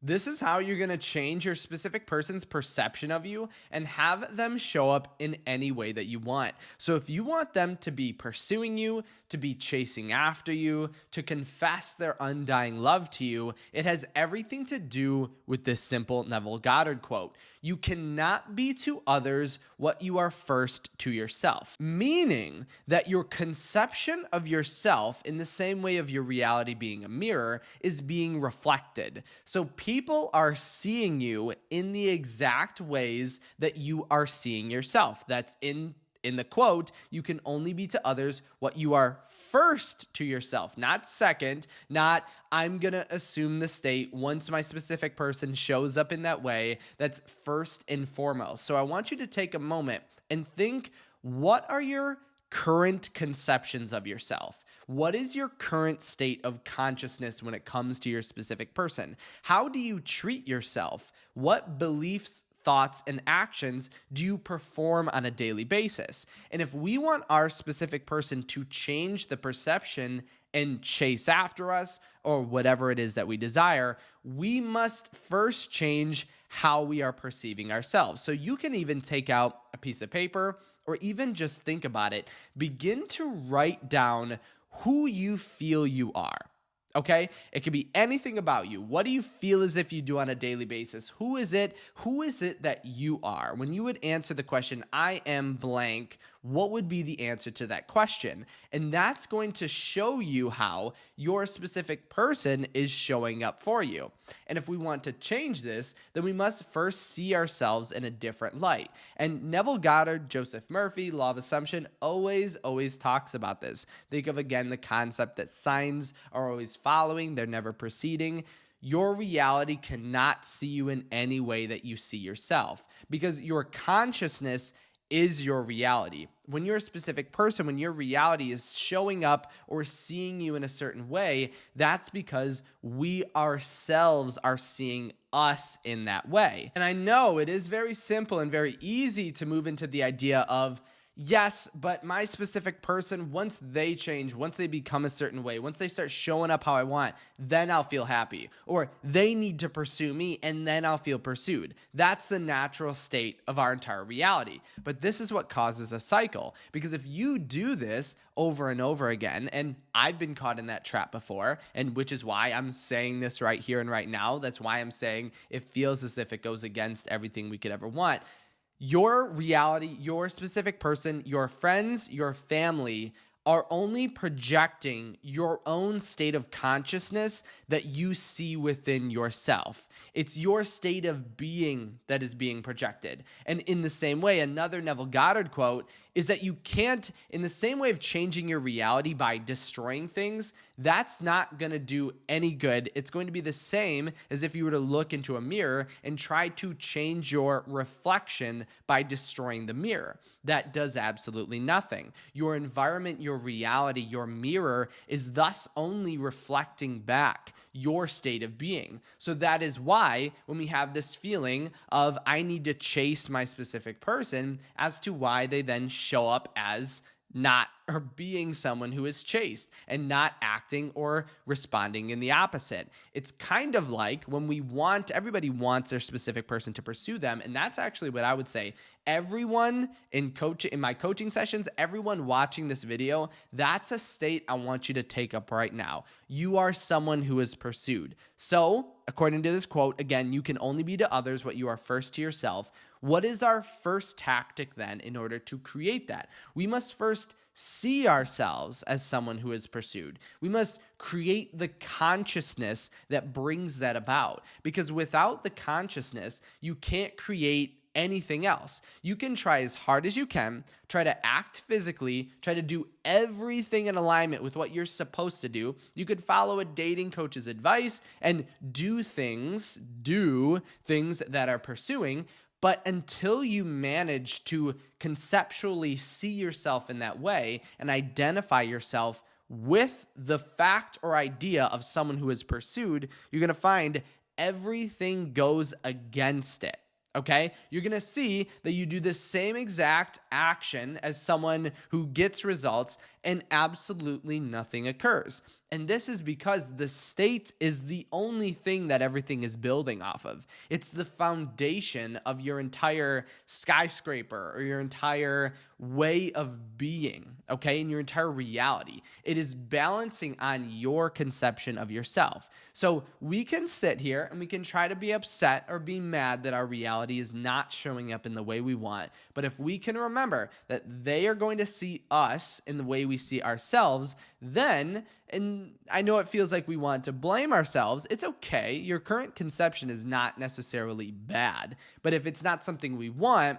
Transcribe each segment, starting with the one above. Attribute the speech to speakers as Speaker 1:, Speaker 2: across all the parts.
Speaker 1: This is how you're going to change your specific person's perception of you and have them show up in any way that you want. So, if you want them to be pursuing you, to be chasing after you, to confess their undying love to you, it has everything to do with this simple Neville Goddard quote. You cannot be to others what you are first to yourself, meaning that your conception of yourself, in the same way of your reality being a mirror, is being reflected. So people are seeing you in the exact ways that you are seeing yourself. That's in the quote, you can only be to others what you are first to yourself, not second, not I'm going to assume the state once my specific person shows up in that way. That's first and foremost. So I want you to take a moment and think, what are your current conceptions of yourself? What is your current state of consciousness when it comes to your specific person? How do you treat yourself? What beliefs, thoughts, and actions do you perform on a daily basis? And if we want our specific person to change the perception and chase after us or whatever it is that we desire, we must first change how we are perceiving ourselves. So you can even take out a piece of paper or even just think about it. Begin to write down who you feel you are. Okay? It could be anything about you. What do you feel as if you do on a daily basis? Who is it? Who is it that you are? When you would answer the question, I am blank, what would be the answer to that question? And that's going to show you how your specific person is showing up for you. And if we want to change this, then we must first see ourselves in a different light. And Neville Goddard, Joseph Murphy, Law of Assumption always talks about this. Think of, again, the concept that signs are always following, they're never preceding. Your reality cannot see you in any way that you see yourself, because your consciousness is your reality. When you're a specific person, when your reality is showing up or seeing you in a certain way, that's because we ourselves are seeing us in that way. And I know it is very simple and very easy to move into the idea of, yes, but my specific person, once they change, once they become a certain way, once they start showing up how I want, then I'll feel happy. Or they need to pursue me and then I'll feel pursued. That's the natural state of our entire reality. But this is what causes a cycle. Because if you do this over and over again, and I've been caught in that trap before, and which is why I'm saying this right here and right now. That's why I'm saying it feels as if it goes against everything we could ever want. Your reality, your specific person, your friends, your family are only projecting your own state of consciousness that you see within yourself. It's your state of being that is being projected. And in the same way, another Neville Goddard quote is that you can't, in the same way of changing your reality by destroying things, that's not going to do any good. It's going to be the same as if you were to look into a mirror and try to change your reflection by destroying the mirror. That does absolutely nothing. Your environment, your reality, your mirror is thus only reflecting back your state of being. So that is why when we have this feeling of I need to chase my specific person, as to why they then show up as not or being someone who is chased and not acting or responding in the opposite. It's kind of like when everybody wants their specific person to pursue them. And that's actually what I would say. Everyone in my coaching sessions, everyone watching this video, that's a state I want you to take up right now. You are someone who is pursued. So according to this quote, again, you can only be to others what you are first to yourself. What is our first tactic then in order to create that? We must first see ourselves as someone who is pursued. We must create the consciousness that brings that about. Because without the consciousness, you can't create anything else. You can try as hard as you can, try to act physically, try to do everything in alignment with what you're supposed to do. You could follow a dating coach's advice and do things that are pursuing. But until you manage to conceptually see yourself in that way and identify yourself with the fact or idea of someone who is pursued, you're going to find everything goes against it. Okay, you're going to see that you do the same exact action as someone who gets results and absolutely nothing occurs. And this is because the state is the only thing that everything is building off of. It's the foundation of your entire skyscraper or your entire way of being, okay, and your entire reality. It is balancing on your conception of yourself. So we can sit here and we can try to be upset or be mad that our reality is not showing up in the way we want. But if we can remember that they are going to see us in the way we see ourselves, then, and I know it feels like we want to blame ourselves, it's okay. Your current conception is not necessarily bad. But if it's not something we want,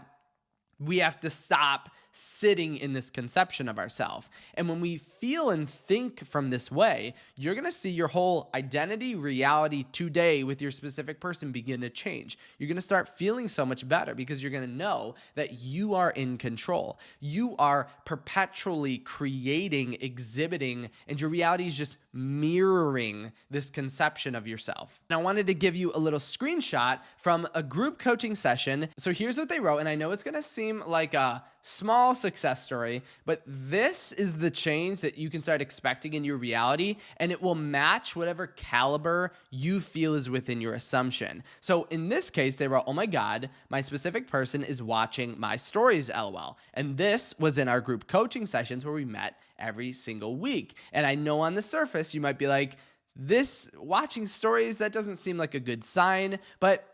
Speaker 1: we have to stop sitting in this conception of ourselves. And when we feel and think from this way, you're going to see your whole identity, reality today with your specific person begin to change. You're going to start feeling so much better because you're going to know that you are in control. You are perpetually creating, exhibiting, and your reality is just mirroring this conception of yourself. And I wanted to give you a little screenshot from a group coaching session. So here's what they wrote, and I know it's going to seem like a small success story, but this is the change that you can start expecting in your reality, and it will match whatever caliber you feel is within your assumption. So in this case, they wrote, "Oh my God, my specific person is watching my stories, LOL." And this was in our group coaching sessions where we met every single week. And I know on the surface, you might be like, this watching stories, that doesn't seem like a good sign. But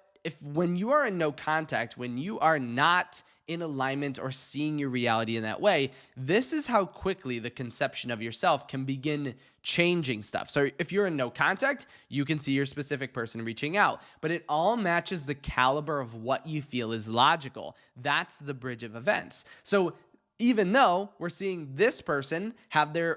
Speaker 1: when you are in no contact, when you are not in alignment or seeing your reality in that way, this is how quickly the conception of yourself can begin changing stuff. So if you're in no contact, you can see your specific person reaching out, but it all matches the caliber of what you feel is logical. That's the bridge of events. So even though we're seeing this person have their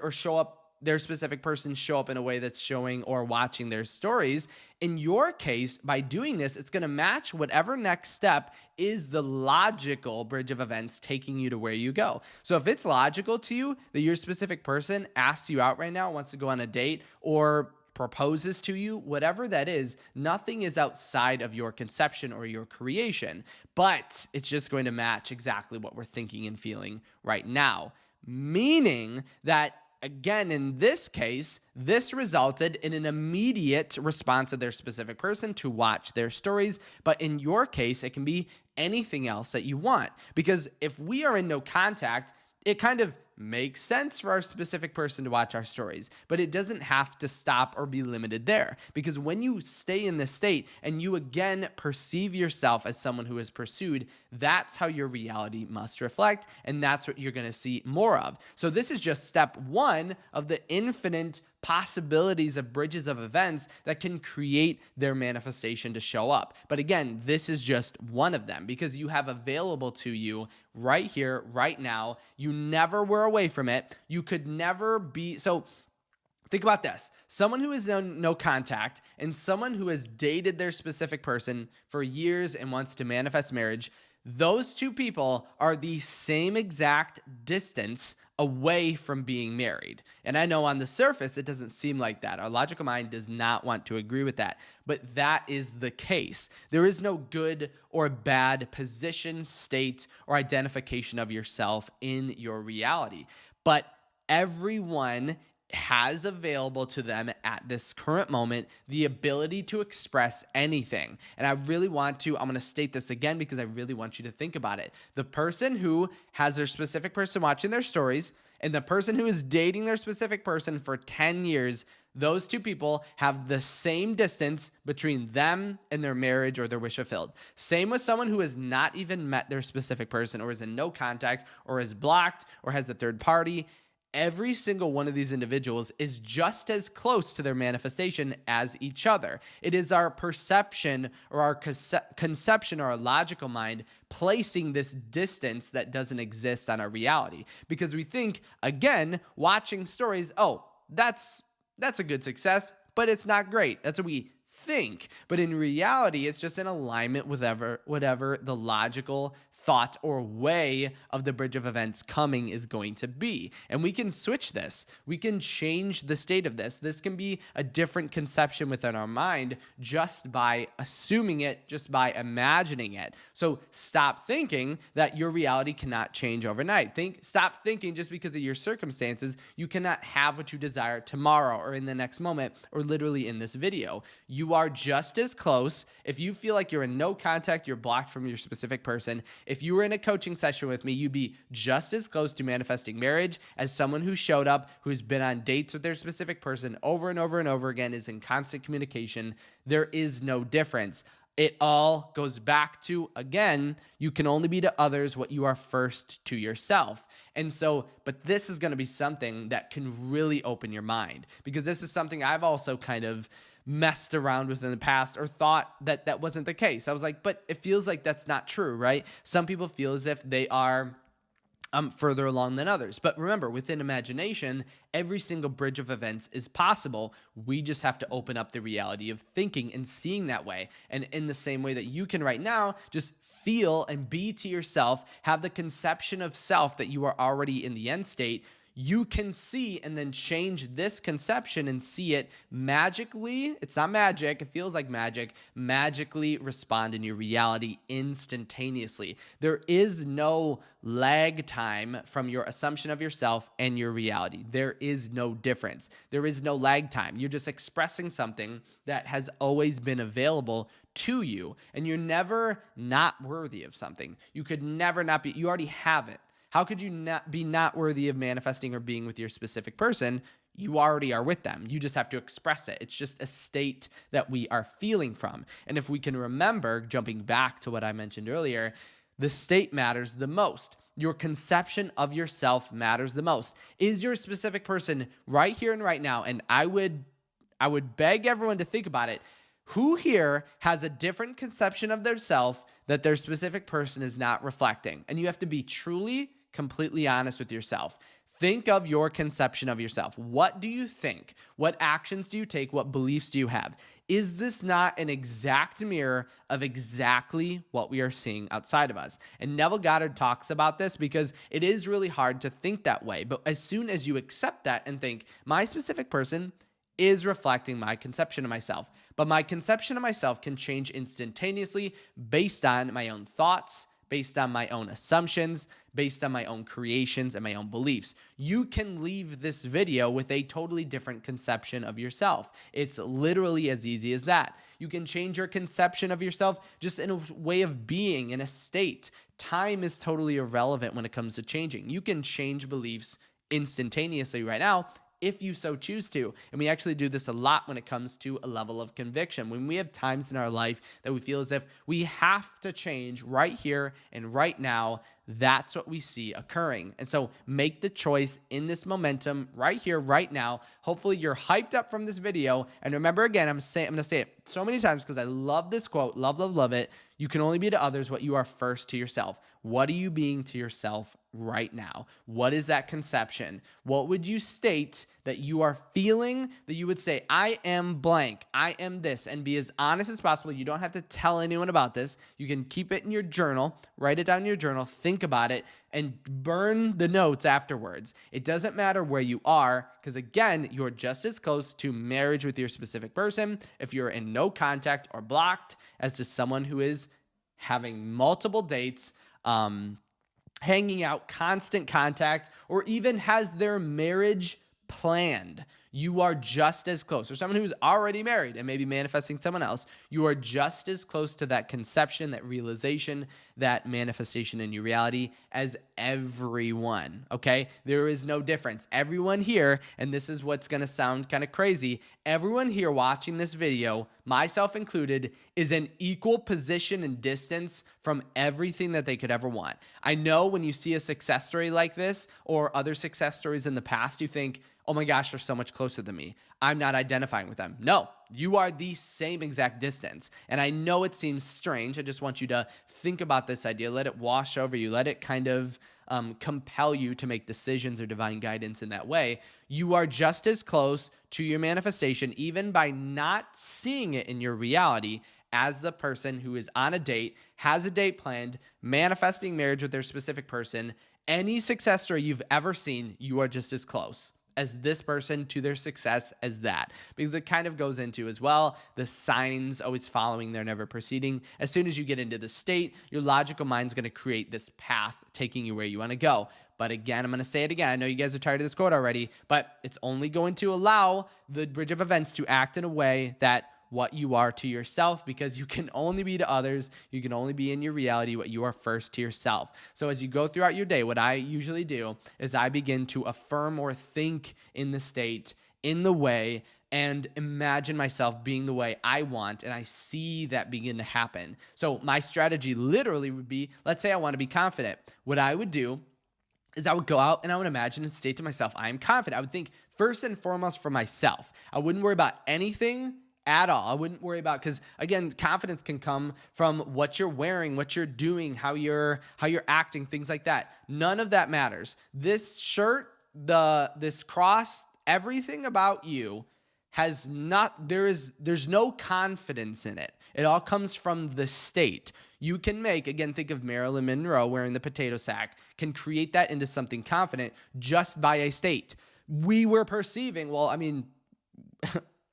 Speaker 1: specific person show up in a way that's showing or watching their stories, in your case, by doing this, it's going to match whatever next step is the logical bridge of events taking you to where you go. So if it's logical to you that your specific person asks you out right now, wants to go on a date, or proposes to you, whatever that is, nothing is outside of your conception or your creation, but it's just going to match exactly what we're thinking and feeling right now. Meaning that, again, in this case, this resulted in an immediate response of their specific person to watch their stories. But in your case, it can be anything else that you want. Because if we are in no contact, it kind of makes sense for our specific person to watch our stories, but it doesn't have to stop or be limited there. Because when you stay in this state and you again perceive yourself as someone who is pursued, that's how your reality must reflect, and that's what you're going to see more of. So this is just step one of the infinite possibilities of bridges of events that can create their manifestation to show up. But again, this is just one of them because you have available to you right here, right now. You never were away from it. You could never be. So think about this. Someone who is in no contact and someone who has dated their specific person for years and wants to manifest marriage, those two people are the same exact distance away from being married. And I know on the surface, it doesn't seem like that. Our logical mind does not want to agree with that, but that is the case. There is no good or bad position, state, or identification of yourself in your reality, but everyone has available to them at this current moment the ability to express anything. And I really want to, I'm going to state this again because I really want you to think about it. The person who has their specific person watching their stories and the person who is dating their specific person for 10 years, those two people have the same distance between them and their marriage or their wish fulfilled. Same with someone who has not even met their specific person or is in no contact or is blocked or has a third party. Every single one of these individuals is just as close to their manifestation as each other. It is our perception or our conception or our logical mind placing this distance that doesn't exist on our reality. Because we think, again, watching stories, oh, that's a good success, but it's not great. That's what we think. But in reality, it's just in alignment with whatever the logical thought or way of the bridge of events coming is going to be. And we can switch this. We can change the state of this. This can be a different conception within our mind just by assuming it, just by imagining it. So stop thinking that your reality cannot change overnight. Stop thinking just because of your circumstances, you cannot have what you desire tomorrow or in the next moment or literally in this video. You are just as close. If you feel like you're in no contact, you're blocked from your specific person. If you were in a coaching session with me, you'd be just as close to manifesting marriage as someone who showed up, who's been on dates with their specific person over and over and over again, is in constant communication. There is no difference. It all goes back to, again, you can only be to others what you are first to yourself. And so, but this is going to be something that can really open your mind, because this is something I've also kind of messed around with in the past or thought that that wasn't the case. I was like, but it feels like that's not true, right? Some people feel as if they are further along than others. But remember, within imagination, every single bridge of events is possible. We just have to open up the reality of thinking and seeing that way. And in the same way that you can right now, just feel and be to yourself, have the conception of self that you are already in the end state. You can see and then change this conception and see it magically. It's not magic. It feels like magic. Magically respond in your reality instantaneously. There is no lag time from your assumption of yourself and your reality. There is no difference. There is no lag time. You're just expressing something that has always been available to you, and you're never not worthy of something. You could never not be. You already have it. How could you not be not worthy of manifesting or being with your specific person? You already are with them. You just have to express it. It's just a state that we are feeling from. And if we can remember, jumping back to what I mentioned earlier, the state matters the most. Your conception of yourself matters the most. Is your specific person right here and right now? And I would beg everyone to think about it. Who here has a different conception of their self that their specific person is not reflecting? And you have to be truly, completely honest with yourself. Think of your conception of yourself. What do you think? What actions do you take? What beliefs do you have? Is this not an exact mirror of exactly what we are seeing outside of us? And Neville Goddard talks about this because it is really hard to think that way. But as soon as you accept that and think, my specific person is reflecting my conception of myself, but my conception of myself can change instantaneously based on my own thoughts, based on my own assumptions, based on my own creations and my own beliefs. You can leave this video with a totally different conception of yourself. It's literally as easy as that. You can change your conception of yourself just in a way of being, in a state. Time is totally irrelevant when it comes to changing. You can change beliefs instantaneously right now if you so choose to. And we actually do this a lot when it comes to a level of conviction. When we have times in our life that we feel as if we have to change right here and right now, that's what we see occurring. And so make the choice in this momentum right here, right now. Hopefully you're hyped up from this video. And remember, again, I'm going to say it so many times because I love this quote, love, love, love it. You can only be to others what you are first to yourself. What are you being to yourself right now? What is that conception? What would you state that you are feeling, that you would say, I am blank, I am this, and be as honest as possible. You don't have to tell anyone about this. You can keep it in your journal, write it down in your journal, think about it, and burn the notes afterwards. It doesn't matter where you are, because again, you're just as close to marriage with your specific person if you're in no contact or blocked as to someone who is having multiple dates, hanging out, constant contact, or even has their marriage planned. You are just as close. Or someone who's already married and maybe manifesting someone else, you are just as close to that conception, that realization, that manifestation in your reality as everyone, okay? There is no difference. Everyone here, and this is what's going to sound kind of crazy, everyone here watching this video, myself included, is in equal position and distance from everything that they could ever want. I know when you see a success story like this or other success stories in the past, you think, oh my gosh, they're so much closer than me. I'm not identifying with them. No, you are the same exact distance. And I know it seems strange. I just want you to think about this idea. Let it wash over you. Let it kind of compel you to make decisions or divine guidance in that way. You are just as close to your manifestation, even by not seeing it in your reality, as the person who is on a date, has a date planned, manifesting marriage with their specific person. Any success story you've ever seen, you are just as close as this person to their success as that, because it kind of goes into as well the signs always following, they're never proceeding. As soon as you get into the state, your logical mind's going to create this path taking you where you want to go. But again, I'm going to say it again. I know you guys are tired of this quote already, but it's only going to allow the bridge of events to act in a way that what you are to yourself, because you can only be to others. You can only be in your reality what you are first to yourself. So as you go throughout your day, what I usually do is I begin to affirm or think in the state, in the way, and imagine myself being the way I want, and I see that begin to happen. So my strategy literally would be, let's say I want to be confident. What I would do is I would go out and I would imagine and state to myself, I am confident. I would think first and foremost for myself. I wouldn't worry about anything at all. I wouldn't worry about, because again, confidence can come from what you're wearing, what you're doing, how you're acting, things like that. None of that matters. This shirt, this cross, everything about you has not, there's no confidence in it. It all comes from the state. You can make, again, think of Marilyn Monroe wearing the potato sack, can create that into something confident just by a state. We were perceiving, well, I mean,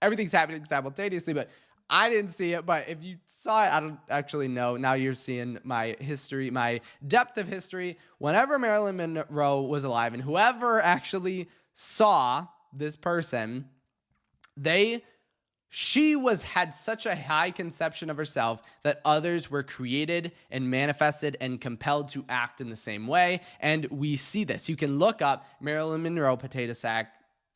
Speaker 1: everything's happening simultaneously, but I didn't see it. But if you saw it, I don't actually know. Now you're seeing my history, my depth of history. Whenever Marilyn Monroe was alive, and whoever actually saw this person, she had such a high conception of herself that others were created and manifested and compelled to act in the same way. And we see this. You can look up Marilyn Monroe potato sack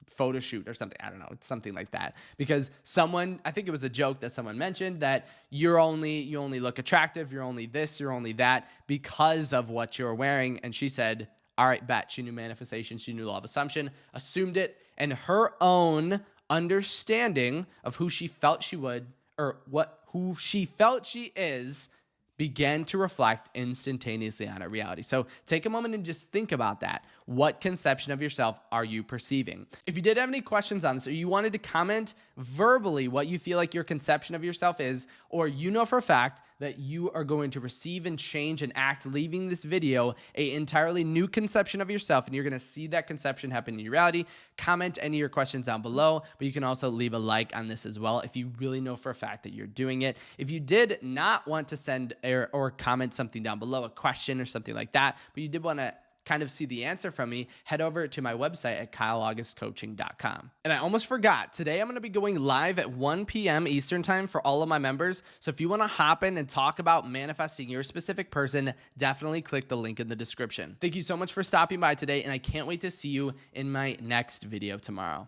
Speaker 1: photo shoot or something. I don't know. It's something like that, because I think it was a joke that someone mentioned that you only look attractive. You're only this, you're only that because of what you're wearing. And she said, all right, bet. She knew manifestation. She knew law of assumption, assumed it, and her own understanding of who she felt she would, or who she felt she is, began to reflect instantaneously on her reality. So take a moment and just think about that. What conception of yourself are you perceiving? If you did have any questions on this, or you wanted to comment verbally what you feel like your conception of yourself is, or you know for a fact that you are going to receive and change and act, leaving this video an entirely new conception of yourself, and you're going to see that conception happen in your reality, comment any of your questions down below. But you can also leave a like on this as well if you really know for a fact that you're doing it. If you did not want to send or comment something down below, a question or something like that, but you did want to kind of see the answer from me, head over to my website at kyleaugustcoaching.com. And I almost forgot, today I'm going to be going live at 1 p.m. Eastern time for all of my members. So if you want to hop in and talk about manifesting your specific person, definitely click the link in the description. Thank you so much for stopping by today, and I can't wait to see you in my next video tomorrow.